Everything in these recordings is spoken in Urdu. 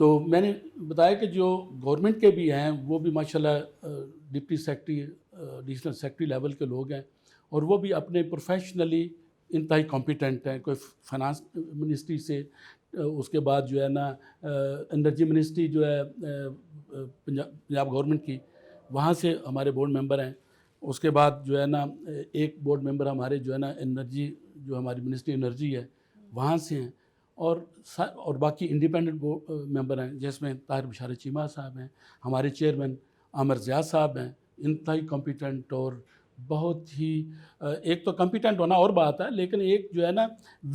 تو میں نے بتایا کہ جو گورنمنٹ کے بھی ہیں وہ بھی ماشاءاللہ deputy secretary additional secretary level کے لوگ ہیں، اور وہ بھی اپنے پروفیشنلی انتہائی کمپیٹنٹ ہیں. کوئی فائنانس منسٹری سے، اس کے بعد جو ہے نا انرجی منسٹری جو ہے پنجاب گورنمنٹ کی، وہاں سے ہمارے بورڈ ممبر ہیں. اس کے بعد جو ہے نا ایک بورڈ ممبر ہمارے جو ہے نا انرجی، جو ہماری منسٹری انرجی ہے وہاں سے ہیں، اور باقی انڈیپینڈنٹ ممبر ہیں جس میں طاہر بشارت چیمہ صاحب ہیں، ہمارے چیئرمین عامر ضیاء صاحب ہیں، انتہائی کمپیٹنٹ. اور بہت ہی ایک تو کمپیٹنٹ ہونا اور بات ہے، لیکن ایک جو ہے نا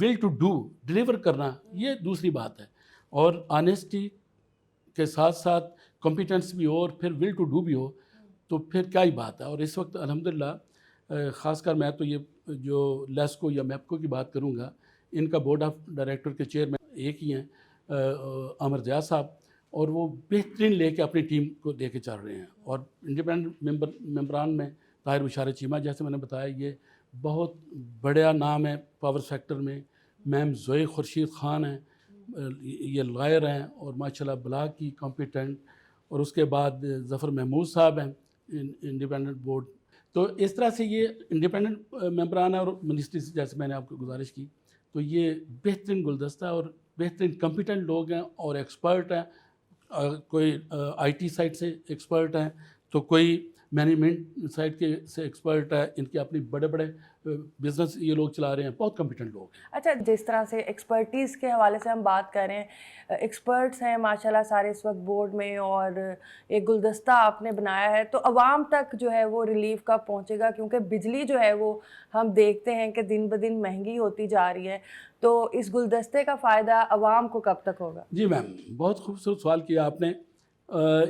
ول ٹو ڈو، ڈلیور کرنا، یہ دوسری بات ہے. اور آنیسٹی کے ساتھ ساتھ کمپیٹنس بھی ہو اور پھر ول ٹو ڈو بھی ہو، تو پھر کیا ہی بات ہے. اور اس وقت الحمدللہ خاص کر میں تو یہ جو لیسکو یا میپکو کی بات کروں گا، ان کا بورڈ آف ڈائریکٹر کے چیئرمین ایک ہی ہیں عامر ضیاء صاحب، اور وہ بہترین لے کے اپنی ٹیم کو لے کے چل رہے ہیں. اور انڈیپینڈنٹ ممبران میں طاہر بشارت چیمہ جیسے میں نے بتایا، یہ بہت بڑا نام ہے پاور سیکٹر میں. میم زوئی خورشید خان ہیں، یہ لائر ہیں اور ماشاءاللہ بلا کی کمپیٹنٹ. اور اس کے بعد ظفر محمود صاحب ہیں انڈیپینڈنٹ بورڈ. تو اس طرح سے یہ انڈیپینڈنٹ ممبران ہیں. اور منسٹری سے جیسے میں نے آپ کو گزارش کی، تو یہ بہترین گلدستہ اور بہترین کمپیٹنٹ لوگ ہیں اور ایکسپرٹ ہیں. کوئی آئی ٹی سائٹ سے ایکسپرٹ ہیں، تو کوئی مینجمنٹ سائٹ کے سے ایکسپرٹ ہے. ان کے اپنی بڑے بڑے بزنس یہ لوگ چلا رہے ہیں، بہت کمپیٹنٹ لوگ ہیں. اچھا، جس طرح سے ایکسپرٹیز کے حوالے سے ہم بات کر رہے ہیں، ایکسپرٹس ہیں ماشاءاللہ سارے اس وقت بورڈ میں، اور ایک گلدستہ آپ نے بنایا ہے، تو عوام تک جو ہے وہ ریلیف کب پہنچے گا؟ کیونکہ بجلی جو ہے وہ ہم دیکھتے ہیں کہ دن بدن مہنگی ہوتی جا رہی ہے، تو اس گلدستے کا فائدہ عوام کو کب تک ہوگا؟ جی میم، بہت خوبصورت سوال کیا آپ نے.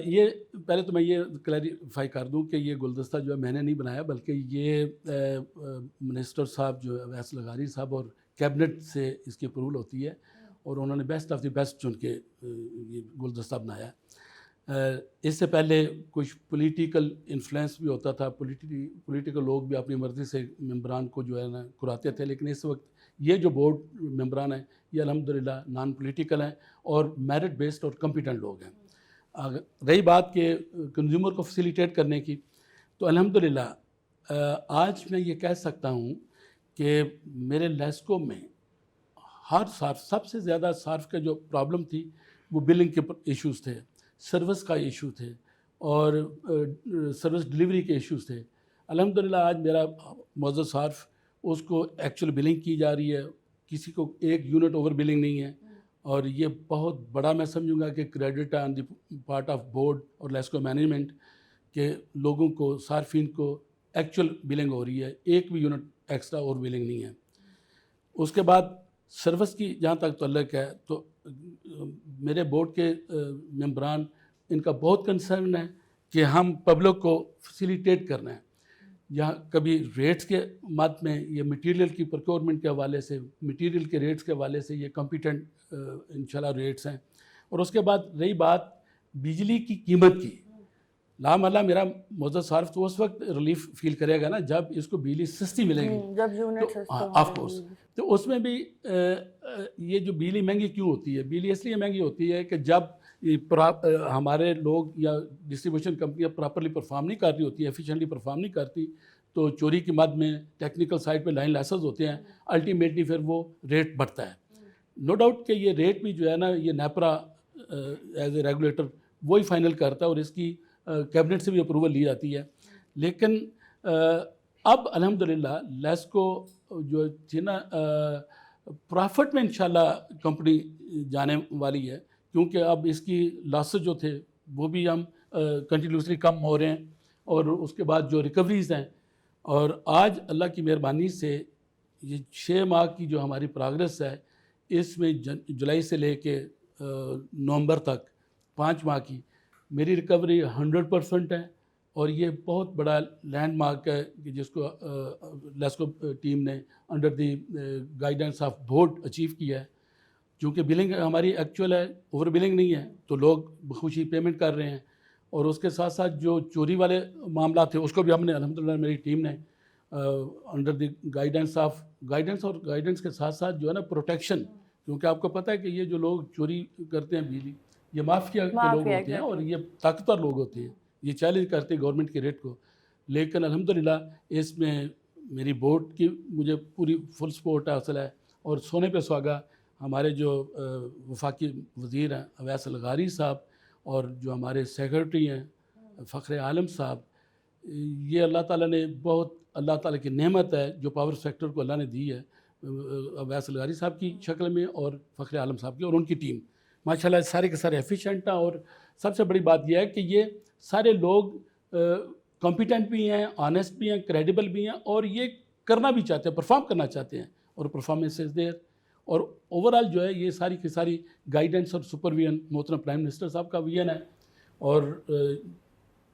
یہ پہلے تو میں یہ کلیریفائی کر دوں کہ یہ گلدستہ جو ہے میں نے نہیں بنایا، بلکہ یہ منسٹر صاحب جو ہے ویس لغاری صاحب اور کیبنٹ سے اس کی اپروول ہوتی ہے، اور انہوں نے بیسٹ آف دی بیسٹ چن کے یہ گلدستہ بنایا. اس سے پہلے کچھ پولیٹیکل انفلوئنس بھی ہوتا تھا، پولیٹیکل لوگ بھی اپنی مرضی سے ممبران کو جو ہے نا کراتے تھے. لیکن اس وقت یہ جو بورڈ ممبران ہیں یہ الحمدللہ نان پولیٹیکل ہیں اور میرٹ بیسڈ اور کمپیٹنٹ لوگ ہیں. رہی بات کہ کنزیومر کو فیسیلیٹیٹ کرنے کی، تو الحمدللہ آج میں یہ کہہ سکتا ہوں کہ میرے لیسکو میں ہر صارف، سب سے زیادہ صارف کا جو پرابلم تھی وہ بلنگ کے ایشوز تھے، سروس کا ایشو تھے، اور سروس ڈلیوری کے ایشوز تھے. الحمدللہ آج میرا معزز صارف، اس کو ایکچوئل بلنگ کی جا رہی ہے، کسی کو ایک یونٹ اوور بلنگ نہیں ہے. اور یہ بہت بڑا میں سمجھوں گا کہ credit on the part of board اور لیسکو مینجمنٹ، کہ لوگوں کو، صارفین کو ایکچوئل بلنگ ہو رہی ہے، ایک بھی یونٹ ایکسٹرا اور بلنگ نہیں ہے. اس کے بعد سروس کی جہاں تک تعلق ہے، تو میرے بورڈ کے ممبران، ان کا بہت کنسرن ہے کہ ہم پبلک کو فیسیلیٹیٹ کرنا ہے. یہاں کبھی ریٹس کے مد میں، یہ مٹیریل کی پروکیورمنٹ کے حوالے سے، مٹیریل کے ریٹس کے حوالے سے یہ کمپیٹنٹ انشاءاللہ ریٹس ہیں. اور اس کے بعد رہی بات بجلی کی قیمت کی، لامحالہ میرا معزز صارف تو اس وقت ریلیف فیل کرے گا نا جب اس کو بجلی سستی ملے گی، جب یونٹ آف کورس. تو اس میں بھی یہ جو بجلی مہنگی کیوں ہوتی ہے؟ بجلی اس لیے مہنگی ہوتی ہے کہ جب ہمارے لوگ یا ڈسٹریبیوشن کمپنیاں پراپرلی پرفارم نہیں کر رہی ہوتی، ایفیشینٹلی پرفارم نہیں کرتی، تو چوری کی مد میں ٹیکنیکل سائٹ پہ لائن لیسز ہوتے ہیں، الٹیمیٹلی پھر وہ ریٹ بڑھتا ہے. نو ڈاؤٹ کہ یہ ریٹ بھی جو ہے نا یہ نیپرا ایز اے ریگولیٹر وہی فائنل کرتا ہے، اور اس کی کیبنٹ سے بھی اپروول لی جاتی ہے. لیکن اب الحمدللہ لیسکو جو تھی نا پرافٹ میں انشاءاللہ کمپنی جانے والی ہے، کیونکہ اب اس کی لاسز جو تھے وہ بھی ہم کنٹینیوسلی کم ہو رہے ہیں. اور اس کے بعد جو ریکوریز ہیں، اور آج اللہ کی مہربانی سے یہ 6 ماہ کی جو ہماری پروگرس ہے، اس میں جولائی سے لے کے نومبر تک 5 ماہ کی میری ریکوری 100% ہے. اور یہ بہت بڑا لینڈ مارک ہے کہ جس کو لیسکو ٹیم نے under the guidance of board achieve کیا ہے. چونکہ بلنگ ہماری ایکچوئل ہے، اوور بلنگ نہیں ہے، تو لوگ بخوشی پیمنٹ کر رہے ہیں. اور اس کے ساتھ ساتھ جو چوری والے معاملات تھے اس کو بھی ہم نے الحمدللہ میری ٹیم نے انڈر دی گائیڈنس اور گائیڈنس کے ساتھ ساتھ جو ہے نا پروٹیکشن، کیونکہ آپ کو پتہ ہے کہ یہ جو لوگ چوری کرتے ہیں بجلی، یہ مافیا کے لوگ ہوتے ہیں اور یہ طاقتور لوگ ہوتے ہیں, یہ چیلنج کرتے ہیں گورنمنٹ کے ریٹ کو. لیکن الحمدللہ اس میں میری بورڈ کی مجھے پوری فل سپورٹ حاصل ہے, اور سونے پہ سہاگا ہمارے جو وفاقی وزیر ہیں اویس الغاری صاحب, اور جو ہمارے سیکرٹری ہیں فخر عالم صاحب, یہ اللہ تعالیٰ نے بہت, اللہ تعالیٰ کی نعمت ہے جو پاور سیکٹر کو اللہ نے دی ہے, اویس الغاری صاحب کی شکل میں اور فخر عالم صاحب کی اور ان کی ٹیم ماشاءاللہ سارے کے سارے ایفیشینٹ ہیں. اور سب سے بڑی بات یہ ہے کہ یہ سارے لوگ کمپیٹنٹ بھی ہیں, آنیسٹ بھی ہیں, کریڈیبل بھی ہیں, اور یہ کرنا بھی چاہتے ہیں, پرفارم کرنا چاہتے ہیں, اور پرفارمنس از دیئر. اور اوورآل جو ہے یہ ساری کی ساری گائیڈنس اور سپرویژن محترم پرائم منسٹر صاحب کا ویژن ہے, اور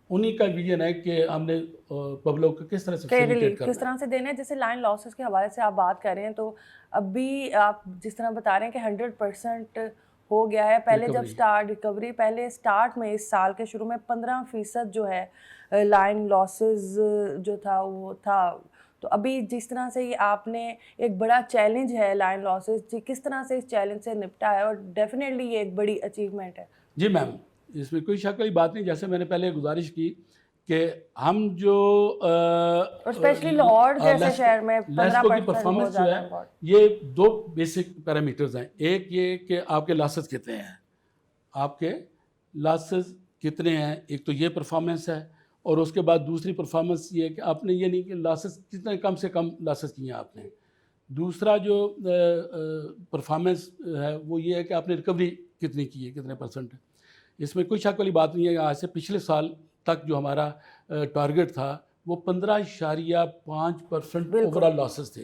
انہی کا ویژن ہے کہ ہم نے پبلک کو کس طرح سے فیسیلیٹیٹ کرنا ہے, کس طرح سے دینا ہے. جیسے لائن لاسز کے حوالے سے آپ بات کر رہے ہیں, تو ابھی آپ جس طرح بتا رہے ہیں کہ 100% ہو گیا ہے. پہلے جب ریکوری پہلے سٹارٹ میں اس سال کے شروع میں 15% جو ہے لائن لاسز جو تھا وہ تھا, تو ابھی جس طرح سے یہ آپ نے ایک بڑا چیلنج ہے لائن لاسز, کس طرح سے اس چیلنج سے نپٹا ہے, اور ڈیفینیٹلی یہ ایک بڑی اچیومنٹ ہے. جی میم, اس میں کوئی شک والی بات نہیں. جیسے میں نے پہلے گزارش کی کہ ہم جو اسپیشلی لاہور جیسے شہر میں لیسکو کی پرفارمنس جو ہے یہ 2 بیسک پیرامیٹرز ہیں. ایک یہ کہ آپ کے لاسز کتنے ہیں, آپ کے لاسز کتنے ہیں, ایک تو یہ پرفارمنس ہے, اور اس کے بعد دوسری پرفارمنس یہ ہے کہ آپ نے یہ نہیں کہ لاسز کتنے کم سے کم لاسز کیے ہیں آپ نے. دوسرا جو پرفارمنس ہے وہ یہ ہے کہ آپ نے ریکوری کتنی کی ہے, کتنے پرسنٹ ہے. اس میں کوئی شک والی بات نہیں ہے. آج سے پچھلے سال تک جو ہمارا ٹارگٹ تھا وہ 15.5% اوورآل لاسز تھے,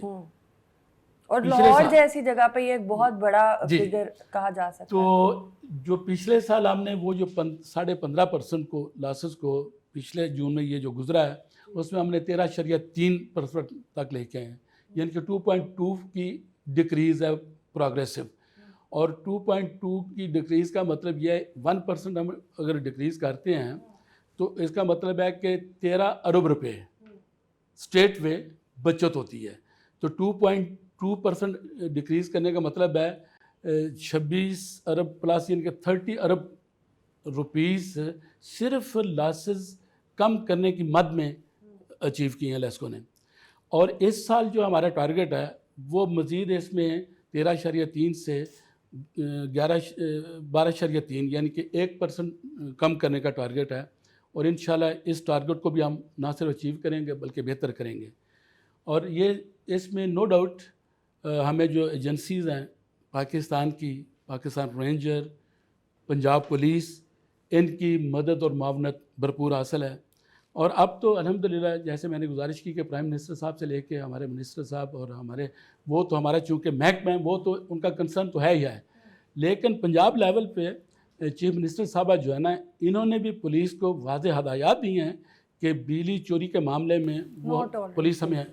اور لاہور جیسی جگہ پہ یہ ایک بہت بڑا فگر کہا جا سکتا ہے. تو جو پچھلے سال ہم نے وہ جو 15.5% کو لاسز کو پچھلے جون میں یہ جو گزرا ہے اس میں ہم نے 13.3% تک لے کے آئے ہیں, یعنی کہ 2.2 کی ڈکریز ہے پروگریسو. اور 2.2 کی ڈکریز کا مطلب یہ ہے 1% ہم اگر ڈکریز کرتے ہیں تو اس کا مطلب ہے کہ 13 ارب روپے اسٹیٹ وے بچت ہوتی ہے. تو 2.2% ڈکریز کرنے کا مطلب ہے 26 ارب پلس, یعنی کہ 30 ارب روپیز صرف لاسز کم کرنے کی مد میں اچیو کی ہیں لیسکو نے. اور اس سال جو ہمارا ٹارگٹ ہے وہ مزید اس میں 13.3 سے 12.3 یعنی کہ 1% کم کرنے کا ٹارگٹ ہے. اور انشاءاللہ اس ٹارگٹ کو بھی ہم نہ صرف اچیو کریں گے بلکہ بہتر کریں گے. اور یہ اس میں نو ڈاؤٹ ہمیں جو ایجنسیز ہیں پاکستان کی, پاکستان رینجر, پنجاب پولیس, ان کی مدد اور معاونت بھرپور حاصل ہے. اور اب تو الحمدللہ جیسے میں نے گزارش کی کہ پرائم منسٹر صاحب سے لے کے ہمارے منسٹر صاحب اور ہمارے وہ تو ہمارا چونکہ محکمہ ہے وہ تو ان کا کنسرن تو ہے ہی ہے, لیکن پنجاب لیول پہ چیف منسٹر صاحبہ جو ہے نا انہوں نے بھی پولیس کو واضح ہدایات دی ہیں کہ بجلی چوری کے معاملے میں وہ پولیس ہمیں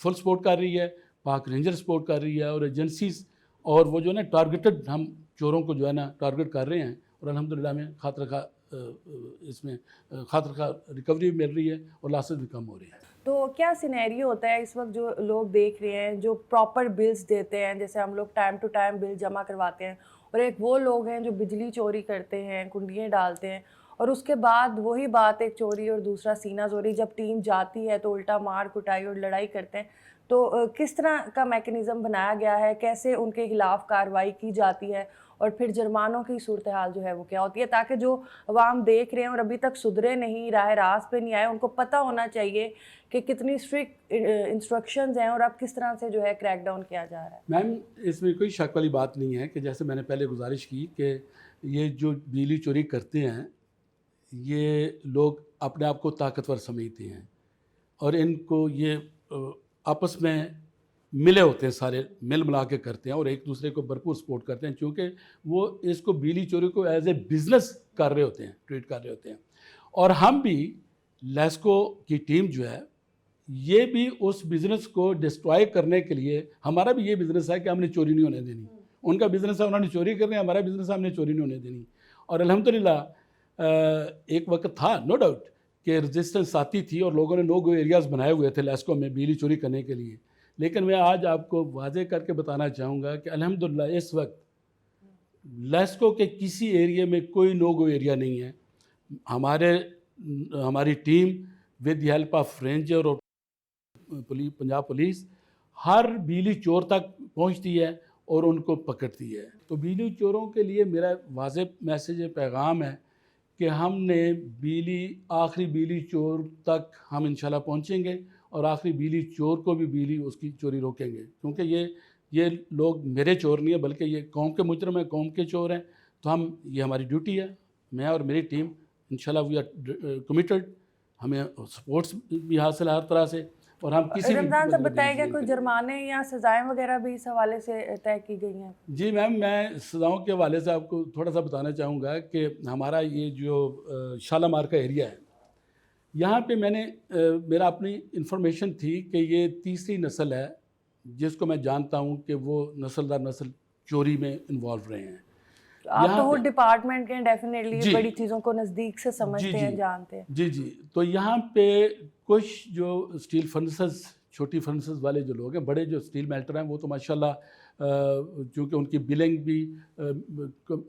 فل سپورٹ کر رہی ہے, پاک رینجر سپورٹ کر رہی ہے, اور ایجنسیز, اور وہ جو ہے نا ٹارگیٹڈ ہم چوروں کو جو ہے نا ٹارگٹ کر رہے ہیں, اور الحمدللہ ہمیں اس میں خاطر خواہ ریکوری مل رہی ہے اور لاسز بھی کم ہو رہی ہے. تو کیا سینیریو ہوتا ہے اس وقت جو لوگ دیکھ رہے ہیں جو پراپر بلز دیتے ہیں, جیسے ہم لوگ ٹائم ٹو ٹائم بل جمع کرواتے ہیں, اور ایک وہ لوگ ہیں جو بجلی چوری کرتے ہیں, کنڈیاں ڈالتے ہیں, اور اس کے بعد وہی بات ایک چوری اور دوسرا سینہ زوری, جب ٹیم جاتی ہے تو الٹا مار کٹائی اور لڑائی کرتے ہیں. تو کس طرح کا میکنزم بنایا گیا ہے, کیسے ان کے خلاف کارروائی کی جاتی ہے, اور پھر جرمانوں کی صورتحال جو ہے وہ کیا ہوتی ہے, تاکہ جو عوام دیکھ رہے ہیں اور ابھی تک سدھرے نہیں, راہ راست پہ نہیں آئے, ان کو پتہ ہونا چاہیے کہ کتنی اسٹرکٹ انسٹرکشنز ہیں اور اب کس طرح سے جو ہے کریک ڈاؤن کیا جا رہا ہے. میم اس میں کوئی شک والی بات نہیں ہے کہ جیسے میں نے پہلے گزارش کی کہ یہ جو بجلی چوری کرتے ہیں یہ لوگ اپنے آپ کو طاقتور سمجھتے ہیں, اور ان کو یہ آپس میں ملے ہوتے ہیں, سارے مل ملا کے کرتے ہیں اور ایک دوسرے کو بھرپور سپورٹ کرتے ہیں, چونکہ وہ اس کو بجلی چوری کو ایز اے بزنس کر رہے ہوتے ہیں, ٹریٹ کر رہے ہوتے ہیں. اور ہم بھی لیسکو کی ٹیم جو ہے یہ بھی اس بزنس کو ڈسٹرائے کرنے کے لیے, ہمارا بھی یہ بزنس ہے کہ ہم نے چوری نہیں ہونے دینی, ان کا بزنس ہے انہوں نے چوری کرنی, ہمارا بزنس ہے ہم نے چوری نہیں ہونے دینی. اور الحمدللہ ایک وقت تھا نو ڈاؤٹ کہ رزسٹنس آتی تھی اور لوگوں نے نو گو ایریاز بنائے ہوئے تھے لیسکو میں بجلی چوری کرنے کے لیے, لیکن میں آج آپ کو واضح کر کے بتانا چاہوں گا کہ الحمدللہ اس وقت لیسکو کے کسی ایریے میں کوئی نو گو ایریا نہیں ہے. ہماری team with the help of ranger اور پنجاب پولیس ہر بجلی چور تک پہنچتی ہے اور ان کو پکڑتی ہے. تو بجلی چوروں کے لیے میرا واضح میسیج پیغام ہے کہ ہم نے آخری بجلی چور تک ہم انشاءاللہ پہنچیں گے اور آخری بجلی چور کو بھی بجلی اس کی چوری روکیں گے, کیونکہ یہ لوگ میرے چور نہیں ہیں بلکہ یہ قوم کے مجرم ہیں, قوم کے چور ہیں. تو یہ ہماری ڈیوٹی ہے, میں اور میری ٹیم انشاءاللہ وی آر کمیٹڈ. ہمیں سپورٹس بھی حاصل ہے ہر طرح سے, اور ہم کسی بھی رمضان صاحب بتائے گا کوئی جرمانے یا سزائیں وغیرہ بھی اس حوالے سے طے کی گئی ہیں؟ جی میم, میں سزاؤں کے حوالے سے آپ کو تھوڑا سا بتانا چاہوں گا کہ ہمارا یہ جو شالامار کا ایریا ہے, یہاں پہ میرا اپنی انفارمیشن تھی کہ یہ تیسری نسل ہے جس کو میں جانتا ہوں کہ وہ نسل در نسل چوری میں انوالو رہے ہیں. آپ تو وہ ڈپارٹمنٹ کے ڈیفینیٹلی بڑی چیزوں کو نزدیک سے سمجھتے ہیں, جانتے ہیں. جی تو یہاں پہ کچھ جو اسٹیل فرنسز, چھوٹی فرنسز والے جو لوگ ہیں, بڑے جو اسٹیل میلٹر ہیں, وہ تو ماشاءاللہ چونکہ ان کی بلنگ بھی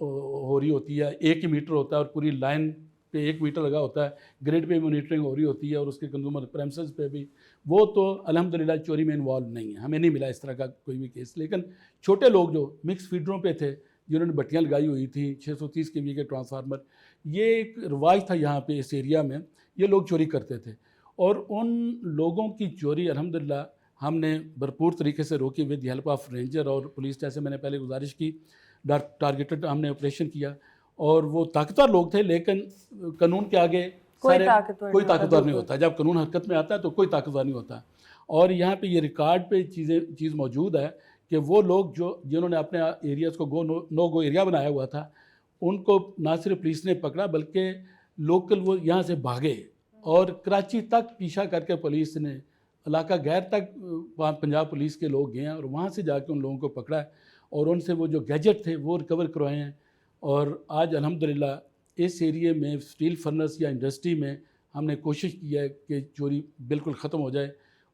ہو رہی ہوتی ہے, ایک ہی میٹر ہوتا ہے اور پوری لائن پہ 1 میٹر لگا ہوتا ہے, گریڈ پہ مانیٹرنگ ہو رہی ہوتی ہے, اور اس کے کنزیومر پریمسز پہ بھی. وہ تو الحمدللہ چوری میں انوالو نہیں ہے, ہمیں نہیں ملا اس طرح کا کوئی بھی کیس. لیکن چھوٹے لوگ جو مکس فیڈروں پہ تھے, جنہوں نے بٹیاں لگائی ہوئی تھیں 630 kV کے ٹرانسفارمر, یہ ایک رواج تھا یہاں پہ اس ایریا میں, یہ لوگ چوری کرتے تھے. اور ان لوگوں کی چوری الحمدللہ ہم نے بھرپور طریقے سے روکی with the help of ranger اور پولیس. جیسے میں نے پہلے گزارش کی, ٹارگیٹڈ ہم نے آپریشن کیا, اور وہ طاقتور لوگ تھے, لیکن قانون کے آگے کوئی طاقتور نہیں ہوتا. جب قانون حرکت میں آتا ہے تو کوئی طاقتور نہیں ہوتا. اور یہاں پہ یہ ریکارڈ پہ چیز موجود ہے کہ وہ لوگ جنہوں نے اپنے ایریاز کو نو گو ایریا بنایا ہوا تھا, ان کو نہ صرف پولیس نے پکڑا بلکہ لوکل وہ یہاں سے بھاگے اور کراچی تک پیچھا کر کے پولیس نے علاقہ غیر تک پنجاب پولیس کے لوگ گئے ہیں, اور وہاں سے جا کے ان لوگوں کو پکڑا ہے, اور ان سے وہ جو گیجٹ تھے وہ ریکور کروائے ہیں. اور آج الحمدللہ اس ایریے میں اسٹیل فرنس یا انڈسٹری میں ہم نے کوشش کی ہے کہ چوری بالکل ختم ہو جائے.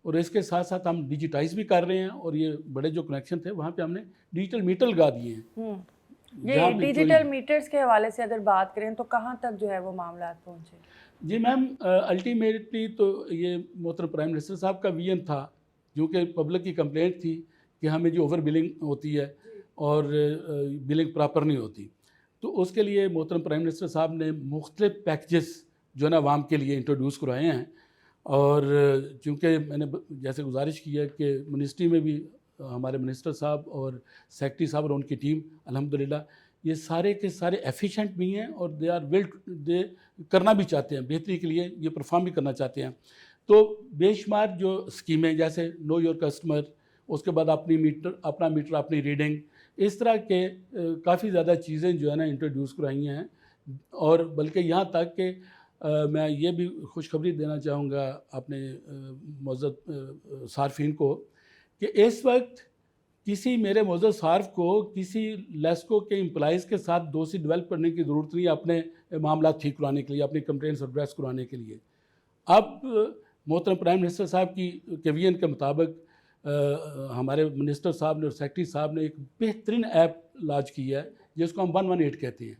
اور اس کے ساتھ ساتھ ہم ڈیجیٹائز بھی کر رہے ہیں, اور یہ بڑے جو کنیکشن تھے وہاں پہ ہم نے ڈیجیٹل میٹر لگا دیے ہیں. یہ ڈیجیٹل میٹرز کے حوالے سے اگر بات کریں تو کہاں تک جو ہے وہ معاملات پہنچے؟ جی میم, الٹیمیٹلی تو یہ محترم پرائم منسٹر صاحب کا ویژن تھا, کیونکہ پبلک کی کمپلینٹ تھی کہ ہمیں جو اوور بلنگ ہوتی ہے اور بلنگ پراپر نہیں ہوتی. تو اس کے لیے محترم پرائم منسٹر صاحب نے مختلف پیکجز جو ہے نا عوام کے لیے انٹروڈیوس کروائے ہیں. اور چونکہ میں نے جیسے گزارش کی ہے کہ منسٹری میں بھی ہمارے منسٹر صاحب اور سیکرٹری صاحب اور ان کی ٹیم الحمدللہ یہ سارے کے سارے ایفیشینٹ بھی ہیں, اور دے کرنا بھی چاہتے ہیں, بہتری کے لیے یہ پرفارم بھی کرنا چاہتے ہیں. تو بے شمار جو اسکیمیں جیسے نو یور کسٹمر, اس کے بعد اپنا میٹر اپنی ریڈنگ, اس طرح کے کافی زیادہ چیزیں جو ہے نا انٹروڈیوس کرائی ہیں. اور بلکہ یہاں تک کہ میں یہ بھی خوشخبری دینا چاہوں گا اپنے معزز صارفین کو کہ اس وقت کسی میرے معزز صارف کو کسی لیسکو کے امپلائیز کے ساتھ دوستی ڈیولپ کرنے کی ضرورت نہیں ہے اپنے معاملات ٹھیک کرانے کے لیے, اپنی کمپلینٹس ایڈریس کرانے کے لیے. اب محترم پرائم منسٹر صاحب کی ویژن کے مطابق ہمارے منسٹر صاحب نے اور سیکرٹری صاحب نے ایک بہترین ایپ لانچ کی ہے جس کو ہم 118 کہتے ہیں.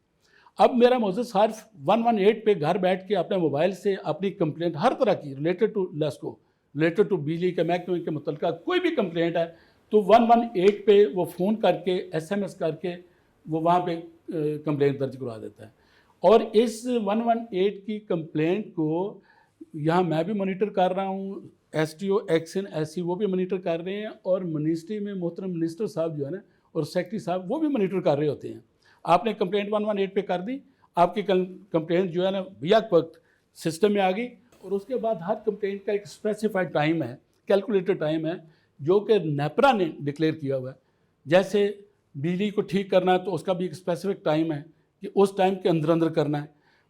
اب میرا معزز صارف 118 پہ گھر بیٹھ کے اپنے موبائل سے اپنی کمپلینٹ ہر طرح کی related to LESCO, related to بجلی کے محکمے کے متعلقہ کوئی بھی کمپلینٹ ہے تو 118 پہ وہ فون کر کے SMS کر کے وہ وہاں پہ کمپلینٹ درج کروا دیتا ہے. اور اس 118 کی کمپلینٹ کو یہاں میں بھی مانیٹر کر رہا ہوں, STO ایکسن SC وہ بھی مانیٹر کر رہے ہیں, اور منسٹری میں محترم منسٹر صاحب جو ہے نا اور سیکرٹری صاحب وہ بھی مانیٹر کر رہے ہوتے ہیں. آپ نے کمپلینٹ 118 پہ کر دی, آپ کی کمپلینٹ جو ہے نا بیک وقت سسٹم میں آ گئی, اور اس کے بعد ہر کمپلینٹ کا ایک اسپیسیفائڈ ٹائم ہے, کیلکولیٹڈ ٹائم ہے جو کہ نیپرا نے ڈکلیئر کیا ہوا ہے. جیسے بجلی کو ٹھیک کرنا ہے تو اس کا بھی ایک اسپیسیفک ٹائم ہے کہ اس ٹائم کے اندر کرنا ہے.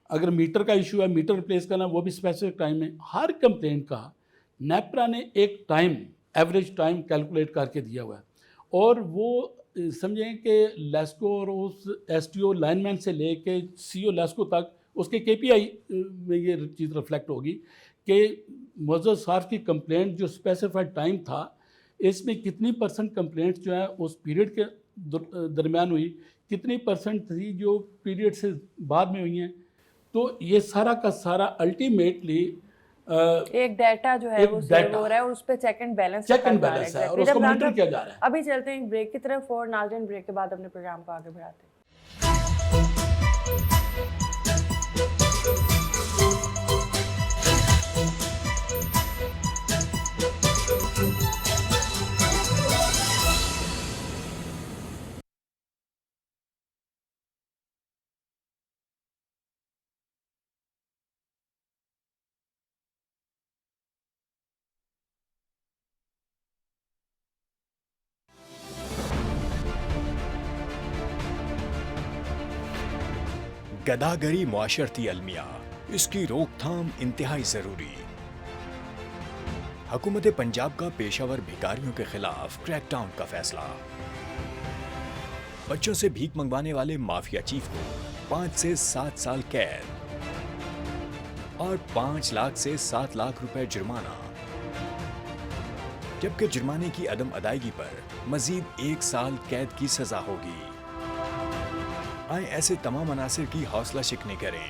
اگر میٹر کا ایشو ہے, میٹر ریپلیس کرنا ہے, وہ بھی اسپیسیفک ٹائم ہے. ہر کمپلینٹ کا نیپرا نے ایک ٹائم, ایوریج ٹائم کیلکولیٹ کر کے دیا ہوا ہے. اور وہ سمجھیں کہ لیسکو اور اس STO لائن مین سے لے کے CO لیسکو تک اس کے KPI میں یہ چیز ریفلیکٹ ہوگی کہ معزز صارف کی کمپلینٹ جو اسپیسیفائڈ ٹائم تھا اس میں کتنی % کمپلینٹس جو ہیں اس پیریڈ کے درمیان ہوئی, کتنی پرسنٹ تھی جو پیریڈ سے بعد میں ہوئی ہیں. تو یہ سارا کا سارا الٹیمیٹلی ایک ڈیٹا جو ہے وہ سیو ہو رہا ہے اور اس پہ چیک اینڈ بیلنس ہے اور اس کو مانیٹر کیا جا رہا ہے. ابھی چلتے ہیں ایک بریک کی طرف اور ناظرین بریک کے بعد اپنے پروگرام کو آگے بڑھاتے ہیں. گداگری معاشرتی المیہ، اس کی روک تھام انتہائی ضروری. حکومت پنجاب کا پیشہ ور بھکاریوں کے خلاف کریک ڈاؤن کا فیصلہ. بچوں سے بھیک منگوانے والے مافیا چیف کو 5 سے 7 سال قید اور 5 لاکھ سے 7 لاکھ روپے جرمانہ، جبکہ جرمانے کی عدم ادائیگی پر مزید 1 سال قید کی سزا ہوگی. آئیں ایسے تمام عناصر کی حوصلہ شکنی کریں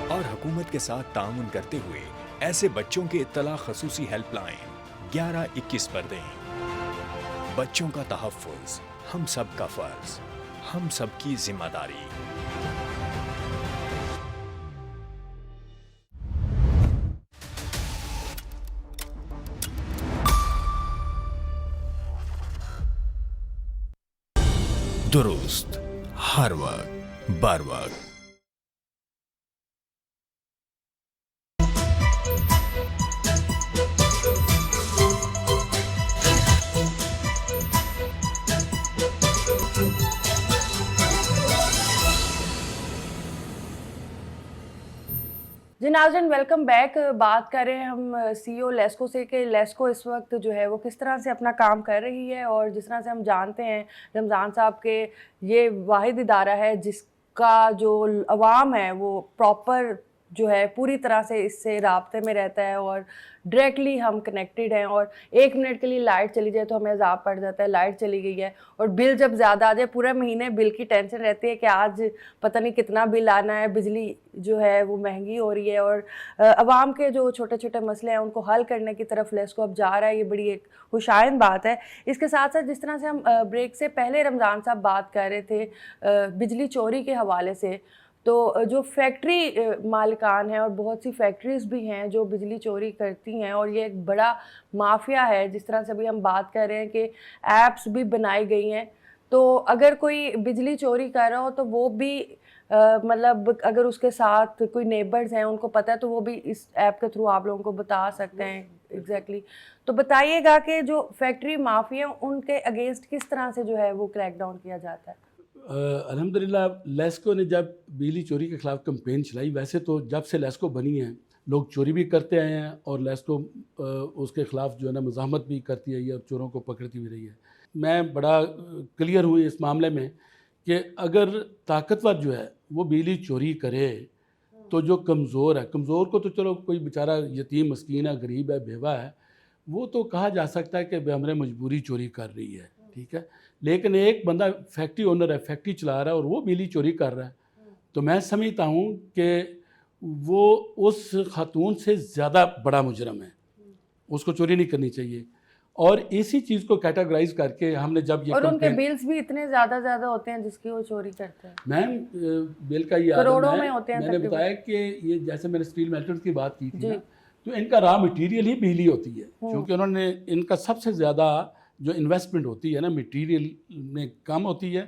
اور حکومت کے ساتھ تعاون کرتے ہوئے ایسے بچوں کے اطلاع خصوصی ہیلپ لائن 1121 پر دیں. بچوں کا تحفظ ہم سب کا فرض، ہم سب کی ذمہ داری. درست ہر وقت بر وقت. جی ناظرین ویلکم بیک. بات کر رہے ہیں ہم سی او لیسکو سے کہ لیسکو اس وقت جو ہے وہ کس طرح سے اپنا کام کر رہی ہے، اور جس طرح سے ہم جانتے ہیں رمضان صاحب کے یہ واحد ادارہ ہے جس کا جو عوام ہے وہ پراپر جو ہے پوری طرح سے اس سے رابطے میں رہتا ہے اور ڈائریکٹلی ہم کنیکٹڈ ہیں. اور 1 منٹ کے لیے لائٹ چلی جائے تو ہمیں عذاب پڑ جاتا ہے، لائٹ چلی گئی ہے، اور بل جب زیادہ آ جائے پورے مہینے بل کی ٹینشن رہتی ہے کہ آج پتہ نہیں کتنا بل آنا ہے. بجلی جو ہے وہ مہنگی ہو رہی ہے اور عوام کے جو چھوٹے چھوٹے مسئلے ہیں ان کو حل کرنے کی طرف لیسکو اب جا رہا ہے. یہ بڑی ایک خوشائند بات ہے. اس کے ساتھ ساتھ جس طرح سے ہم بریک سے پہلے رمضان صاحب بات کر رہے تھے بجلی چوری کے حوالے سے، تو جو فیکٹری مالکان ہیں اور بہت سی فیکٹریز بھی ہیں جو بجلی چوری کرتی ہیں، اور یہ ایک بڑا مافیا ہے. جس طرح سے بھی ہم بات کر رہے ہیں کہ ایپس بھی بنائی گئی ہیں، تو اگر کوئی بجلی چوری کر رہا ہو تو وہ بھی مطلب اگر اس کے ساتھ کوئی نیبرز ہیں ان کو پتہ ہے تو وہ بھی اس ایپ کے تھرو آپ لوگوں کو بتا سکتے ہیں. ایگزیکٹلی. تو بتائیے گا کہ جو فیکٹری مافیا ہیں ان کے اگینسٹ کس طرح سے جو ہے وہ کریک ڈاؤن کیا جاتا ہے؟ الحمدللہ لیسکو نے جب بجلی چوری کے خلاف کمپین چلائی، ویسے تو جب سے لیسکو بنی ہے لوگ چوری بھی کرتے آئے ہیں اور لیسکو اس کے خلاف جو ہے نا مزاحمت بھی کرتی ہے اور چوروں کو پکڑتی بھی رہی ہے. میں بڑا کلیئر ہوں اس معاملے میں کہ اگر طاقتور جو ہے وہ بجلی چوری کرے تو جو کمزور ہے، کمزور کو تو چلو کوئی بیچارہ یتیم مسکین ہے، غریب ہے، بیوہ ہے، وہ تو کہا جا سکتا ہے کہ بے ہمرے مجبوری چوری کر رہی ہے، ٹھیک ہے. لیکن ایک بندہ فیکٹری اونر ہے، فیکٹری چلا رہا ہے اور وہ بجلی چوری کر رہا ہے، تو میں سمجھتا ہوں کہ وہ اس خاتون سے زیادہ بڑا مجرم ہے، اس کو چوری نہیں کرنی چاہیے. اور اسی چیز کو کیٹاگرائز کر کے ہم نے جب یہ اور ان کے بلز بھی اتنے زیادہ ہوتے ہیں جس کی وہ چوری کرتے ہیں. میم بل کا یہ کروڑوں میں ہوتے ہیں. میں نے بتایا کہ یہ جیسے میں نے اسٹیل میلٹرز کی بات کی تھی نا، تو ان کا را مٹیریل ہی بجلی ہوتی ہے، کیونکہ انہوں نے ان کا سب سے زیادہ جو انویسٹمنٹ ہوتی ہے نا مٹیریل میں کم ہوتی ہے،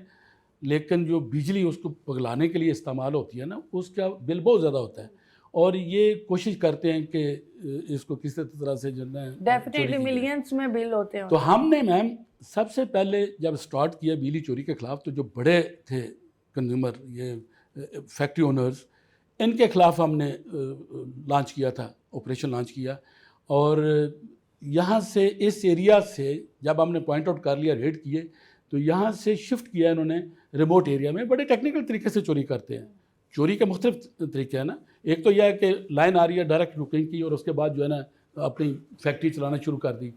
لیکن جو بجلی اس کو پگلانے کے لیے استعمال ہوتی ہے نا اس کا بل بہت زیادہ ہوتا ہے. اور یہ کوشش کرتے ہیں کہ اس کو کسی طرح سے جو ہے ڈیفینیٹلی ملینز میں بل ہوتے ہیں. تو ہم نے میم سب سے پہلے جب سٹارٹ کیا بجلی چوری کے خلاف تو جو بڑے تھے کنزیومر، یہ فیکٹری اونرز، ان کے خلاف ہم نے لانچ کیا تھا، آپریشن لانچ کیا. اور یہاں سے اس ایریا سے جب ہم نے پوائنٹ آؤٹ کر لیا، ریڈ کیے، تو یہاں سے شفٹ کیا انہوں نے ریموٹ ایریا میں. بڑے ٹیکنیکل طریقے سے چوری کرتے ہیں. چوری کے مختلف طریقے ہیں نا، ایک تو یہ ہے کہ لائن آ رہی ہے ڈائریکٹ روکنگ کی اور اس کے بعد جو ہے نا اپنی فیکٹری چلانا شروع کر دی.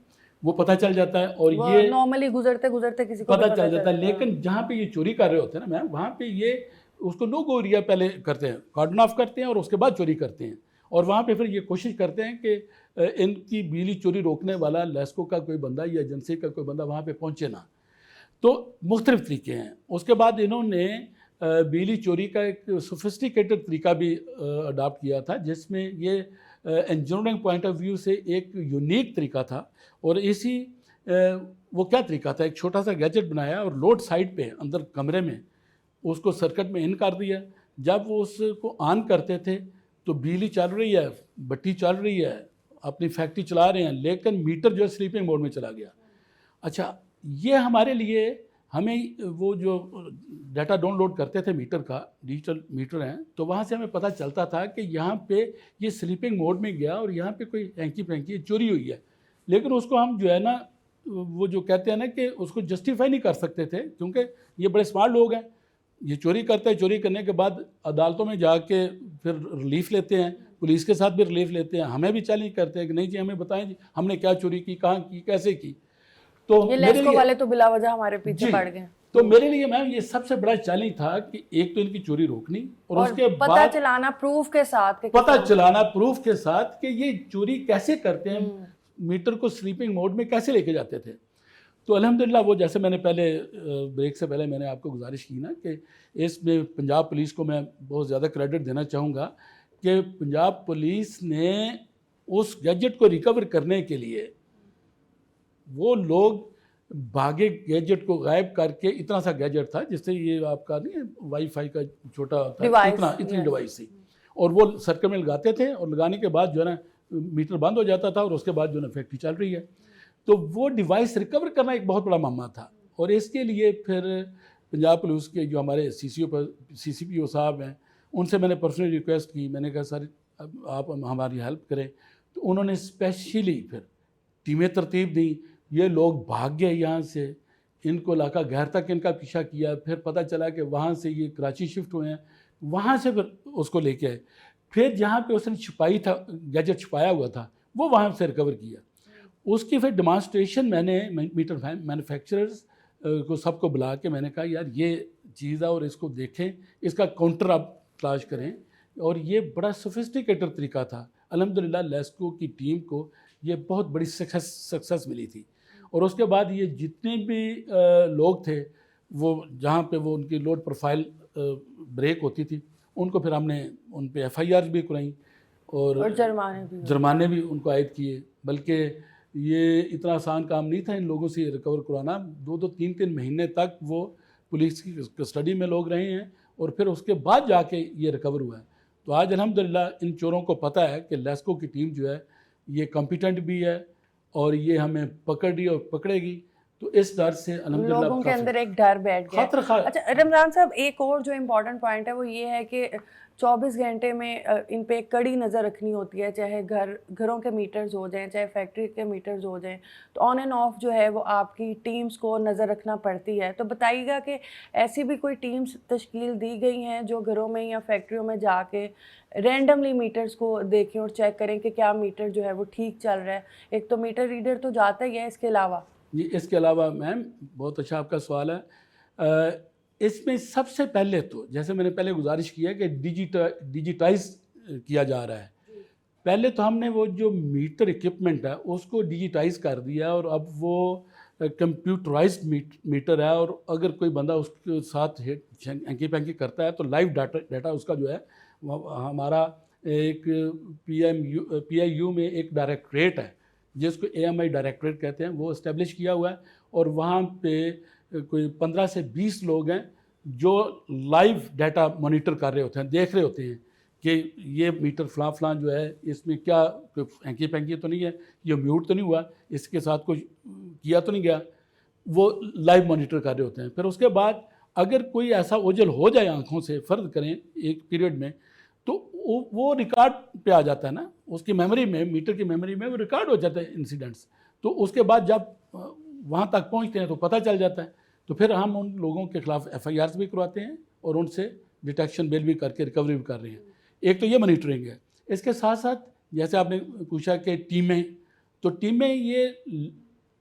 وہ پتہ چل جاتا ہے. اور وہ یہ نارملی گزرتے گزرتے کسی کو پتہ چل جاتا ہے. لیکن جہاں پہ یہ چوری کر رہے ہوتے ہیں نا میم, وہاں پہ یہ اس کو نو گو ایریا پہلے کرتے ہیں, کارڈن آف کرتے ہیں اور اس کے بعد چوری کرتے ہیں. اور وہاں پہ پھر یہ کوشش کرتے ہیں کہ ان کی بجلی چوری روکنے والا لیسکو کا کوئی بندہ یا ایجنسی کا کوئی بندہ وہاں پہ پہنچے نہ. تو مختلف طریقے ہیں. اس کے بعد انہوں نے بجلی چوری کا ایک سوفسٹیکیٹڈ طریقہ بھی اڈاپٹ کیا تھا, جس میں یہ انجینئرنگ پوائنٹ آف ویو سے ایک یونیک طریقہ تھا. اور اسی وہ کیا طریقہ تھا, ایک چھوٹا سا گیجٹ بنایا اور لوڈ سائڈ پہ اندر کمرے میں اس کو سرکٹ میں ان کر دیا. جب وہ اس کو آن کرتے تھے تو بجلی چل رہی ہے, بٹی چل رہی ہے, اپنی فیکٹری چلا رہے ہیں, لیکن میٹر جو ہے سلیپنگ موڈ میں چلا گیا. اچھا, یہ ہمارے لیے ہمیں وہ جو ڈیٹا ڈاؤن لوڈ کرتے تھے میٹر کا, ڈیجیٹل میٹر ہیں, تو وہاں سے ہمیں پتہ چلتا تھا کہ یہاں پہ یہ سلیپنگ موڈ میں گیا اور یہاں پہ کوئی ہینکی پینکی چوری ہوئی ہے. لیکن اس کو ہم جو ہے نا وہ جو کہتے ہیں نا کہ اس کو جسٹیفائی نہیں کر سکتے تھے, کیونکہ یہ بڑے اسمارٹ لوگ ہیں. یہ چوری کرتے ہیں, چوری کرنے کے بعد عدالتوں میں جا کے پھر ریلیف لیتے ہیں, پولیس کے ساتھ بھی ریلیف لیتے ہیں, ہمیں بھی چیلنج کرتے ہیں کہ نہیں جی ہمیں بتائیں جی ہم نے کیا چوری کی, کہاں کی, کیسے کی. تو یہ لیسکو والے تو بلا وجہ ہمارے پیچھے پڑ گئے. تو میرے لیے میم یہ سب سے بڑا چیلنج تھا کہ ایک تو ان کی چوری روکنی اور اس کے پتہ بعد چلانا پروف کے ساتھ, پتہ چلانا پروف کے ساتھ کہ یہ چوری کیسے کرتے ہیں, میٹر کو سلیپنگ موڈ میں کیسے لے کے جاتے تھے. تو الحمدللہ وہ جیسے میں نے پہلے بریک سے پہلے میں نے آپ کو گزارش کی نا کہ اس میں پنجاب پولیس کو میں بہت زیادہ کریڈٹ دینا چاہوں گا کہ پنجاب پولیس نے اس گیجٹ کو ریکور کرنے کے لیے وہ لوگ بھاگے گیجٹ کو غائب کر کے, اتنا سا گیجٹ تھا جس سے یہ آپ کا نہیں وائی فائی کا چھوٹا ہوتا ہے, اتنی ڈیوائس تھی, اور وہ سرکل میں لگاتے تھے اور لگانے کے بعد جو ہے نا میٹر بند ہو جاتا تھا اور اس کے بعد جو ہے نا فیکٹری چل رہی ہے. تو وہ ڈیوائس ریکور کرنا ایک بہت بڑا معاملہ تھا. اور اس کے لیے پھر پنجاب پولیس کے جو ہمارے سی سی پی او صاحب ہیں ان سے میں نے پرسنلی ریکویسٹ کی, میں نے کہا سر آپ ہماری ہیلپ کریں. تو انہوں نے اسپیشلی پھر ٹیمیں ترتیب دیں, یہ لوگ بھاگ گئے یہاں سے, ان کو علاقہ گھر تک ان کا پیچھا کیا, پھر پتہ چلا کہ وہاں سے یہ کراچی شفٹ ہوئے ہیں, وہاں سے پھر اس کو لے کے آئے. پھر جہاں پہ اس نے چھپائی تھا گیجٹ چھپایا ہوا تھا وہ وہاں سے ریکور کیا. اس کی پھر ڈیمانسٹریشن میں نے میٹر مینوفیکچررز کو سب کو بلا کے میں نے کہا یار یہ چیز ہے اور اس کو دیکھیں, اس کا کاؤنٹر آپ تلاش کریں. اور یہ بڑا سوفسٹیکیٹڈ طریقہ تھا. الحمدللہ لیسکو کی ٹیم کو یہ بہت بڑی سکسیس ملی تھی. اور اس کے بعد یہ جتنے بھی لوگ تھے وہ جہاں پہ وہ ان کی لوڈ پروفائل بریک ہوتی تھی ان کو پھر ہم نے ان پہ ایف آئی آر بھی کرائیں اور جرمانے بھی ان کو عائد کیے. بلکہ یہ اتنا آسان کام نہیں تھا ان لوگوں سے ریکور کرانا. 2-3 مہینے تک وہ پولیس کی کسٹڈی میں لوگ رہے ہیں اور پھر اس کے بعد جا کے یہ ریکور ہوا ہے. تو آج الحمدللہ ان چوروں کو پتہ ہے کہ لیسکو کی ٹیم جو ہے یہ کمپیٹنٹ بھی ہے اور یہ ہمیں پکڑ رہی اور پکڑے گی. تو اس ڈر سے الحمدللہ لوگوں کے اندر ایک ڈر بیٹھ گیا. اچھا رمضان صاحب, ایک اور جو امپورٹنٹ پوائنٹ ہے وہ یہ ہے کہ 24 گھنٹے میں ان پہ ایک کڑی نظر رکھنی ہوتی ہے, چاہے گھروں کے میٹرز ہو جائیں چاہے فیکٹری کے میٹرز ہو جائیں. تو آن اینڈ آف جو ہے وہ آپ کی ٹیمز کو نظر رکھنا پڑتی ہے. تو بتائیے گا کہ ایسی بھی کوئی ٹیمز تشکیل دی گئی ہیں جو گھروں میں یا فیکٹریوں میں جا کے رینڈملی میٹرز کو دیکھیں اور چیک کریں کہ کیا میٹر جو ہے وہ ٹھیک چل رہا ہے. ایک تو میٹر ریڈر تو جاتا ہی ہے, اس کے علاوہ جی اس کے علاوہ میم بہت اچھا آپ کا سوال ہے. اس میں سب سے پہلے تو جیسے میں نے پہلے گزارش کیا کہ ڈیجیٹائز کیا جا رہا ہے. پہلے تو ہم نے وہ جو میٹر ایکوپمنٹ ہے اس کو ڈیجیٹائز کر دیا اور اب وہ کمپیوٹرائزڈ میٹر ہے. اور اگر کوئی بندہ اس کے ساتھ ہینکی پینکی کرتا ہے تو لائیو ڈیٹا اس کا جو ہے ہمارا ایک پی آئی یو میں ایک ڈائریکٹریٹ ہے جس کو اے ایم آئی ڈائریکٹریٹ کہتے ہیں, وہ اسٹیبلش کیا ہوا ہے. اور وہاں پہ کوئی 15 سے 20 لوگ ہیں جو لائیو ڈیٹا مانیٹر کر رہے ہوتے ہیں, دیکھ رہے ہوتے ہیں کہ یہ میٹر فلاں جو ہے اس میں کیا ہینکی پینکی تو نہیں ہے, یہ میوٹ تو نہیں ہوا, اس کے ساتھ کچھ کیا تو نہیں گیا, وہ لائیو مانیٹر کر رہے ہوتے ہیں. پھر اس کے بعد اگر کوئی ایسا اوجھل ہو جائے آنکھوں سے, فرض کریں ایک پیریڈ میں, تو وہ ریکارڈ پہ آ جاتا ہے نا, اس کی میموری میں, میٹر کی میموری میں وہ ریکارڈ ہو جاتا ہے انسیڈنٹس. تو اس کے بعد جب وہاں تک پہنچتے ہیں تو پتہ چل جاتا ہے. تو پھر ہم ان لوگوں کے خلاف ایف آئی آرز بھی کرواتے ہیں اور ان سے ڈیٹیکشن بیل بھی کر کے ریکوری بھی کر رہے ہیں. ایک تو یہ مانیٹرنگ ہے. اس کے ساتھ ساتھ جیسے آپ نے پوچھا کہ ٹیمیں, تو ٹیمیں یہ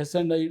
S&I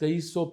2300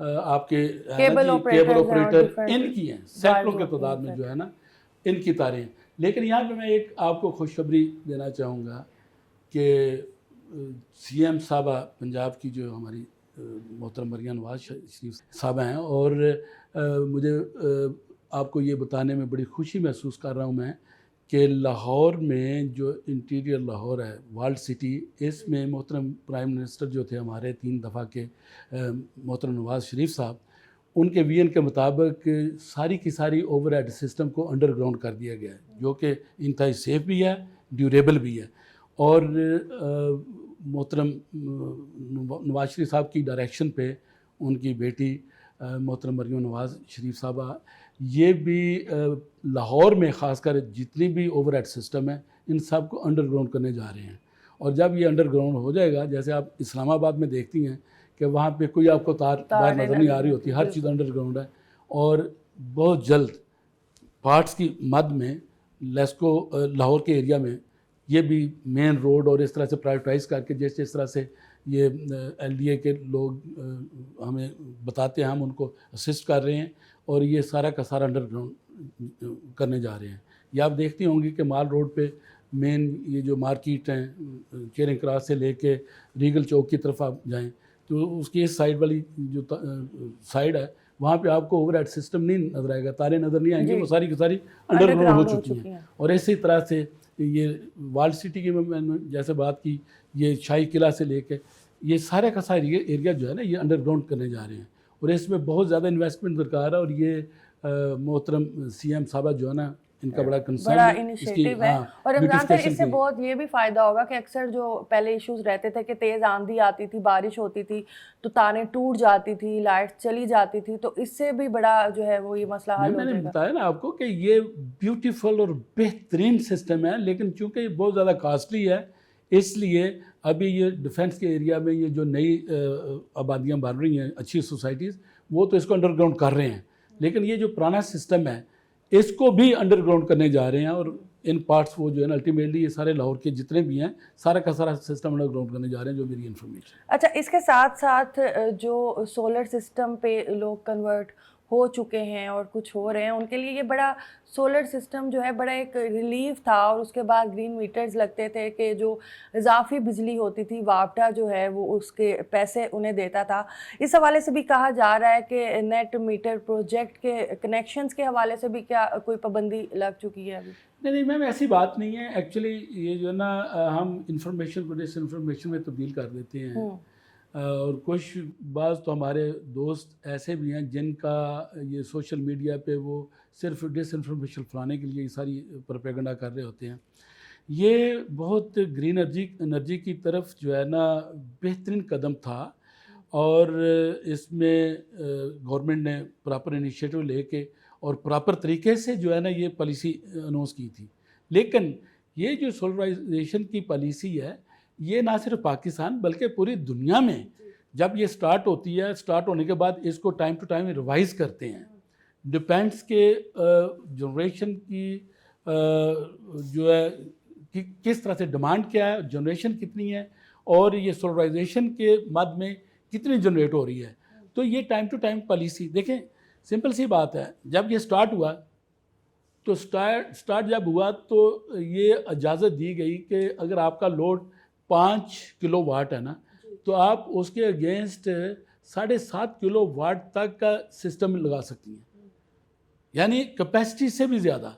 آپ کے کیبل آپریٹر ان کی ہیں سینکڑوں کے تعداد میں جو ہے نا ان کی تاریں ہیں. لیکن یہاں پہ میں ایک آپ کو خوشخبری دینا چاہوں گا کہ سی ایم صاحبہ پنجاب کی جو ہماری محترم مریم نواز شریف صاحبہ ہیں, اور مجھے آپ کو یہ بتانے میں بڑی خوشی محسوس کر رہا ہوں میں کہ لاہور میں جو انٹیریئر لاہور ہے وارلڈ سٹی, اس میں محترم پرائم منسٹر جو تھے ہمارے 3 دفعہ کے محترم نواز شریف صاحب, ان کے وی این کے مطابق ساری کی ساری اوور ہیڈ سسٹم کو انڈر گراؤنڈ کر دیا گیا ہے, جو کہ انتہائی سیف بھی ہے, ڈیوریبل بھی ہے. اور محترم نواز شریف صاحب کی ڈائریکشن پہ ان کی بیٹی محترم مریم نواز شریف صاحبہ یہ بھی لاہور میں خاص کر جتنی بھی اوور ہیڈ سسٹم ہے ان سب کو انڈر گراؤنڈ کرنے جا رہے ہیں. اور جب یہ انڈر گراؤنڈ ہو جائے گا, جیسے آپ اسلام آباد میں دیکھتی ہیں کہ وہاں پہ کوئی آپ کو تار باہر نظر نہیں آ رہی ہوتی, ہر چیز انڈر گراؤنڈ ہے. اور بہت جلد پارٹس کی مد میں لیسکو لاہور کے ایریا میں یہ بھی مین روڈ اور اس طرح سے پرائیویٹائز کر کے جس طرح سے یہ ایل ڈی اے کے لوگ ہمیں بتاتے ہیں, ہم ان کو اسسٹ کر رہے ہیں, اور یہ سارا کا سارا انڈر گراؤنڈ کرنے جا رہے ہیں. یہ آپ دیکھتی ہوں گی کہ مال روڈ پہ مین یہ جو مارکیٹ ہیں چیرنگ کراس سے لے کے ریگل چوک کی طرف آپ جائیں تو اس کی اس سائڈ والی جو سائڈ ہے وہاں پہ آپ کو اوور ہیڈ سسٹم نہیں نظر آئے گا, تاریں نظر نہیں آئیں گی, وہ ساری کی ساری انڈر گراؤنڈ ہو چکی ہیں. اور اسی طرح سے یہ وارلڈ سٹی کی میں نے جیسے بات کی, یہ شاہی قلعہ سے لے کے یہ سارے کا سارا ایریا جو ہے نا یہ انڈر گراؤنڈ کرنے جا رہے ہیں, اور اس میں بہت زیادہ انویسٹمنٹ درکار ہے. اور یہ محترم سی ایم صاحبہ جو ہے نا ان کا بڑا کنسرن بڑا ہے, انیشیٹو ہے. اور رمضان صاحب اس سے بہت یہ بھی فائدہ ہوگا کہ اکثر جو پہلے ایشوز رہتے تھے کہ تیز آندھی آتی تھی, بارش ہوتی تھی تو تاریں ٹوٹ جاتی تھی, لائٹ چلی جاتی تھی, تو اس سے بھی بڑا جو ہے وہ یہ مسئلہ حل ہو جائے گا. میں نے بتایا نا آپ کو کہ یہ بیوٹیفل اور بہترین سسٹم ہے, لیکن چونکہ یہ بہت زیادہ کاسٹلی ہے اس لیے ابھی یہ ڈیفنس کے ایریا میں یہ جو نئی آبادیاں بن رہی ہیں اچھی سوسائٹیز, وہ تو اس کو انڈر گراؤنڈ کر رہے ہیں, لیکن یہ جو پرانا سسٹم ہے اس کو بھی انڈر گراؤنڈ کرنے جا رہے ہیں. اور ان پارٹس وہ جو ہے نا الٹیمیٹلی یہ سارے لاہور کے جتنے بھی ہیں سارا کا سارا سسٹم انڈر گراؤنڈ کرنے جا رہے ہیں, جو میری انفارمیشن. اچھا, اس کے ساتھ ساتھ جو سولر سسٹم پہ لوگ کنورٹ ہو چکے ہیں اور کچھ ہو رہے ہیں, ان کے لیے یہ بڑا سولر سسٹم جو ہے بڑا ایک ریلیف تھا. اور اس کے بعد گرین میٹرز لگتے تھے کہ جو اضافی بجلی ہوتی تھی وابٹا جو ہے وہ اس کے پیسے انہیں دیتا تھا. اس حوالے سے بھی کہا جا رہا ہے کہ نیٹ میٹر پروجیکٹ کے کنیکشنز کے حوالے سے بھی کیا کوئی پابندی لگ چکی ہے ابھی؟ نہیں میم, ایسی بات نہیں ہے. ایکچولی یہ جو ہے نا ہم انفارمیشن کو ڈس انفارمیشن میں تبدیل کر دیتے ہیں, اور کچھ بعض تو ہمارے دوست ایسے بھی ہیں جن کا یہ سوشل میڈیا پہ وہ صرف ڈس انفارمیشن پھیلانے کے لیے یہ ساری پروپیگنڈا کر رہے ہوتے ہیں. یہ بہت گرین انرجی کی طرف جو ہے نا بہترین قدم تھا, اور اس میں گورنمنٹ نے پراپر انیشیٹو لے کے اور پراپر طریقے سے جو ہے نا یہ پالیسی اناؤنس کی تھی. لیکن یہ جو سولرائزیشن کی پالیسی ہے یہ نہ صرف پاکستان بلکہ پوری دنیا میں جب یہ سٹارٹ ہوتی ہے, سٹارٹ ہونے کے بعد اس کو ٹائم ٹو ٹائم ریوائز کرتے ہیں. ڈپینڈس کے جنریشن کی جو ہے کس طرح سے ڈیمانڈ کیا ہے, جنریشن کتنی ہے, اور یہ سولرائزیشن کے مد میں کتنی جنریٹ ہو رہی ہے. تو یہ ٹائم ٹو ٹائم پالیسی دیکھیں, سمپل سی بات ہے, جب یہ سٹارٹ ہوا تو سٹارٹ جب ہوا تو یہ اجازت دی گئی کہ اگر آپ کا لوڈ 5 کلو واٹ ہے نا تو آپ اس کے اگینسٹ 7.5 کلو واٹ تک کا سسٹم لگا سکتی ہیں, یعنی کیپیسٹی سے بھی زیادہ.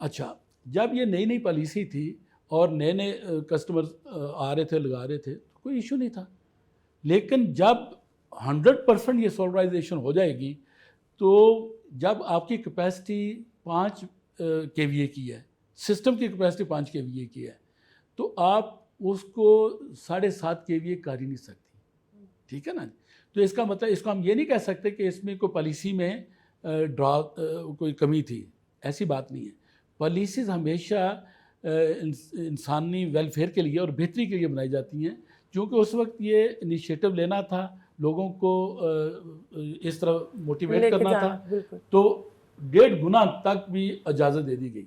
اچھا, جب یہ نئی نئی پالیسی تھی اور نئے نئے کسٹمر آ رہے تھے لگا رہے تھے تو کوئی ایشو نہیں تھا. لیکن جب 100% یہ سولرائزیشن ہو جائے گی تو جب آپ کی کیپیسٹی 5 KVA کی ہے, سسٹم کی کیپیسٹی 5 KVA کی ہے, تو آپ اس کو 7.5 KVA کر ہی نہیں سکتی. ٹھیک ہے نا. تو اس کا مطلب اس کو ہم یہ نہیں کہہ سکتے کہ اس میں کوئی پالیسی میں کوئی کمی تھی, ایسی بات نہیں ہے. پالیسیز ہمیشہ انسانی ویلفیئر کے لیے اور بہتری کے لیے بنائی جاتی ہیں, کیونکہ اس وقت یہ انیشیٹو لینا تھا, لوگوں کو اس طرح موٹیویٹ کرنا تھا, تو 1.5 گنا تک بھی اجازت دے دی گئی.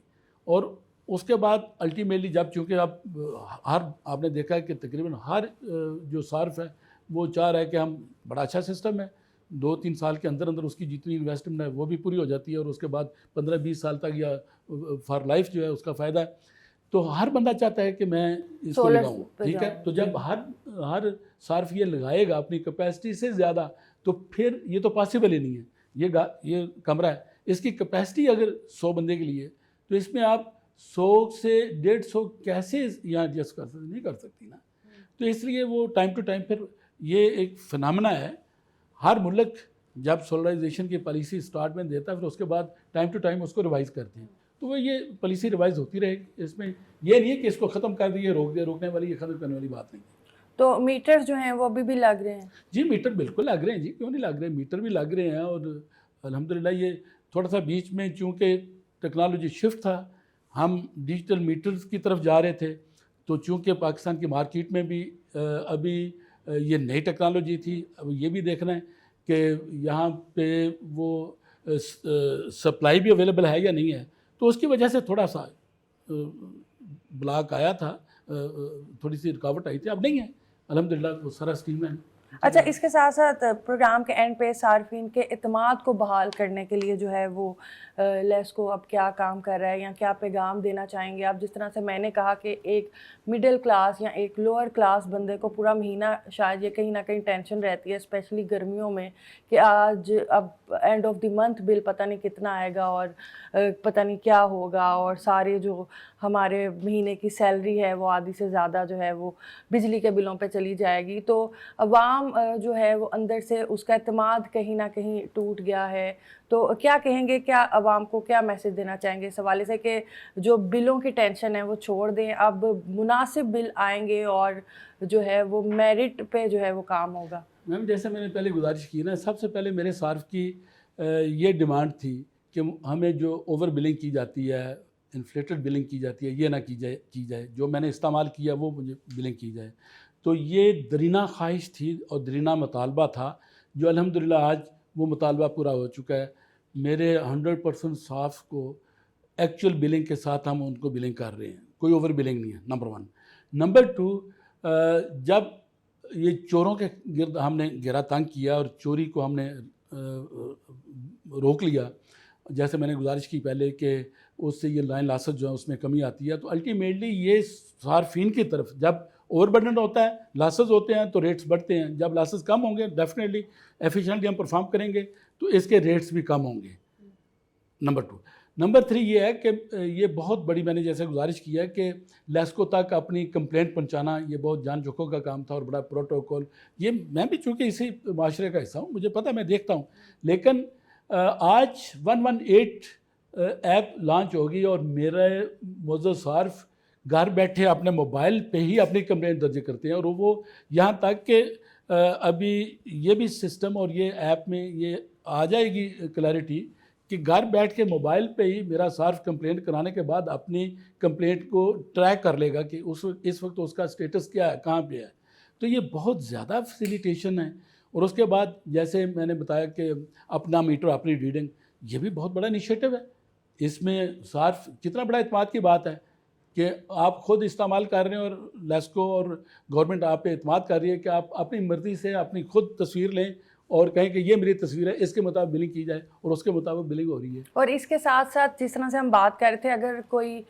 اور اس کے بعد الٹیمیٹلی جب چونکہ آپ نے دیکھا ہے کہ تقریباً ہر جو صارف ہے وہ چاہ رہا ہے کہ ہم بڑا اچھا سسٹم ہے, 2-3 سال کے اندر اندر اس کی جتنی انویسٹمنٹ ہے وہ بھی پوری ہو جاتی ہے، اور اس کے بعد 15-20 سال تک یا فار لائف جو ہے اس کا فائدہ ہے۔ تو ہر بندہ چاہتا ہے کہ میں اس کو لگاؤں، ٹھیک ہے۔ تو جب ہر صارف یہ لگائے گا اپنی کیپیسٹی سے زیادہ، تو پھر یہ تو پاسبل ہی نہیں ہے۔ یہ کمرہ ہے، اس کی کیپیسٹی اگر 100 بندے کے لیے، تو اس میں آپ 100 سے 150 کیسے یہاں ایڈجسٹ کر سکتے، نہیں کر سکتی نا۔ تو اس لیے وہ ٹائم ٹو ٹائم پھر یہ ایک فنامنا ہے، ہر ملک جب سولرائزیشن کی پالیسی اسٹارٹ میں دیتا ہے پھر اس کے بعد ٹائم ٹو ٹائم اس کو ریوائز کرتے ہیں، تو وہ یہ پالیسی ریوائز ہوتی رہے گی۔ اس میں یہ نہیں ہے کہ اس کو ختم کر دیے، روک دیا، روکنے والی، یہ ختم کرنے والی بات نہیں ہے۔ تو میٹر جو ہیں وہ ابھی بھی لگ رہے ہیں؟ جی میٹر بالکل لگ رہے ہیں، جی کیوں نہیں لگ رہے، میٹر بھی لگ رہے ہیں، اور الحمدللہ یہ تھوڑا سا بیچ میں چونکہ ٹیکنالوجی شفٹ تھا، ہم ڈیجیٹل میٹرز کی طرف جا رہے تھے، تو چونکہ پاکستان کی مارکیٹ میں بھی ابھی یہ نئی ٹیکنالوجی تھی، اب یہ بھی دیکھنا ہے کہ یہاں پہ وہ سپلائی بھی اویلیبل ہے یا نہیں ہے، تو اس کی وجہ سے تھوڑا سا بلاک آیا تھا، تھوڑی سی رکاوٹ آئی تھی، اب نہیں ہے الحمدللہ، وہ سارا اسٹیم ہے۔ اچھا، اس کے ساتھ ساتھ پروگرام کے اینڈ پہ صارفین کے اعتماد کو بحال کرنے کے لیے جو ہے وہ لیسکو اب کیا کام کر رہا ہے یا کیا پیغام دینا چاہیں گے آپ؟ جس طرح سے میں نے کہا کہ ایک مڈل کلاس یا ایک لوور کلاس بندے کو پورا مہینہ شاید یہ کہیں نہ کہیں ٹینشن رہتی ہے، اسپیشلی گرمیوں میں، کہ آج اب اینڈ آف دی منتھ بل پتہ نہیں کتنا آئے گا اور پتہ نہیں کیا ہوگا، اور سارے جو ہمارے مہینے کی سیلری ہے وہ آدھی سے زیادہ جو ہے وہ بجلی کے بلوں پہ چلی جائے گی۔ تو عوام جو ہے وہ اندر سے اس کا اعتماد کہیں نہ کہیں ٹوٹ گیا ہے، تو کیا کہیں گے، کیا عوام کو کیا میسج دینا چاہیں گے اس حوالے سے کہ جو بلوں کی ٹینشن ہے وہ چھوڑ دیں، اب مناسب بل آئیں گے اور جو ہے وہ میرٹ پہ جو ہے وہ کام ہوگا؟ میم جیسے میں نے پہلے گزارش کی نا، سب سے پہلے میرے صارف کی یہ ڈیمانڈ تھی کہ ہمیں جو اوور بلنگ کی جاتی ہے، انفلیٹڈ بلنگ کی جاتی ہے، یہ نہ کی جائے، جو میں نے استعمال کیا وہ مجھے بلنگ کی جائے۔ تو یہ درینہ خواہش تھی اور درینہ مطالبہ تھا، جو الحمدللہ آج وہ مطالبہ پورا ہو چکا ہے۔ میرے 100% صاف کو ایکچوئل بلنگ کے ساتھ ہم ان کو بلنگ کر رہے ہیں، کوئی اوور بلنگ نہیں ہے، نمبر 1۔ نمبر 2، جب یہ چوروں کے گرد ہم نے گھیرا تنگ کیا اور چوری کو ہم نے روک لیا، جیسے میں نے گزارش کی پہلے کہ اس سے یہ لائن لاسز جو ہے اس میں کمی آتی ہے، تو الٹیمیٹلی یہ صارفین کی طرف جب اوور برڈن ہوتا ہے، لاسز ہوتے ہیں تو ریٹس بڑھتے ہیں، جب لاسز کم ہوں گے ڈیفینیٹلی ایفیشینٹلی ہم پرفارم کریں گے تو اس کے ریٹس بھی کم ہوں گے، نمبر 2۔ نمبر 3 یہ ہے کہ یہ بہت بڑی، میں نے جیسے گزارش کیا کہ لیسکو تک اپنی کمپلینٹ پہنچانا یہ بہت جان جوکھوں کا کام تھا اور بڑا پروٹوکول، یہ میں بھی چونکہ اسی معاشرے کا حصہ ہوں، مجھے پتہ، میں دیکھتا ہوں، لیکن آج 118 ایپ لانچ ہوگی اور میرے معزز صارف گھر بیٹھے اپنے موبائل پہ ہی اپنی کمپلینٹ درج کرتے ہیں، اور وہ یہاں تک کہ ابھی یہ بھی سسٹم اور یہ ایپ میں یہ آ جائے گی کلیئرٹی کہ گھر بیٹھ کے موبائل پہ ہی میرا صارف کمپلینٹ کرانے کے بعد اپنی کمپلینٹ کو ٹریک کر لے گا کہ اس وقت اس کا سٹیٹس کیا ہے، کہاں پہ ہے۔ تو یہ بہت زیادہ فیسیلیٹیشن ہے، اور اس کے بعد جیسے میں نے بتایا کہ اپنا میٹر اپنی ریڈنگ، یہ بھی بہت بڑا انیشیٹو ہے۔ اس میں صارف کتنا بڑا اعتماد کی بات ہے کہ آپ خود استعمال کر رہے ہیں اور لیسکو اور گورنمنٹ آپ پہ اعتماد کر رہی ہے کہ آپ اپنی مرضی سے اپنی خود تصویر لیں اور کہیں کہ یہ میری تصویر ہے، اس کے مطابق بلنگ کی جائے، اور اس کے مطابق بلنگ ہو رہی ہے۔ اور اس کے ساتھ ساتھ جس طرح سے ہم بات کر رہے تھے، اگر کوئی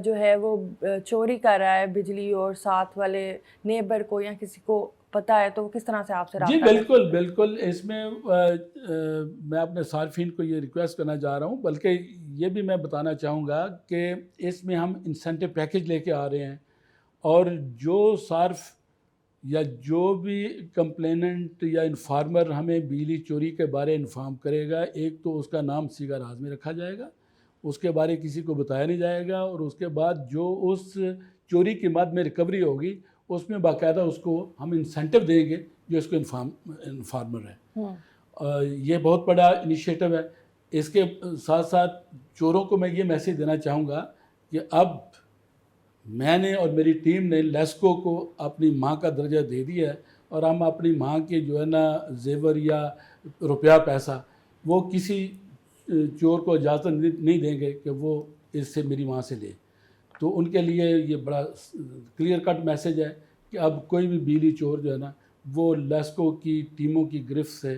جو ہے وہ چوری کر رہا ہے بجلی اور ساتھ والے نیبر کو یا کسی کو پتہ ہے، تو وہ کس طرح سے آپ سے رابطہ؟ جی بالکل بالکل، اس میں میں اپنے صارفین کو یہ ریکویسٹ کرنا چاہ رہا ہوں، بلکہ یہ بھی میں بتانا چاہوں گا کہ اس میں ہم انسینٹو پیکیج لے کے آ رہے ہیں، اور جو صارف یا جو بھی کمپلیننٹ یا انفارمر ہمیں بجلی چوری کے بارے انفارم کرے گا، ایک تو اس کا نام سیگا راز میں رکھا جائے گا، اس کے بارے کسی کو بتایا نہیں جائے گا، اور اس کے بعد جو اس چوری کی مد میں ریکوری ہوگی اس میں باقاعدہ اس کو ہم انسینٹو دیں گے جو اس کو انفارمر ہے۔ یہ بہت بڑا انیشیٹو ہے۔ اس کے ساتھ ساتھ چوروں کو میں یہ میسیج دینا چاہوں گا کہ اب میں نے اور میری ٹیم نے لیسکو کو اپنی ماں کا درجہ دے دیا ہے، اور ہم اپنی ماں کے جو ہے نا زیور یا روپیہ پیسہ وہ کسی چور کو اجازت نہیں دیں گے کہ وہ اس سے میری ماں سے لے۔ تو ان کے لیے یہ بڑا کلیئر کٹ میسیج ہے کہ اب کوئی بھی بجلی چور جو ہے نا وہ لیسکو کی ٹیموں کی گرفت سے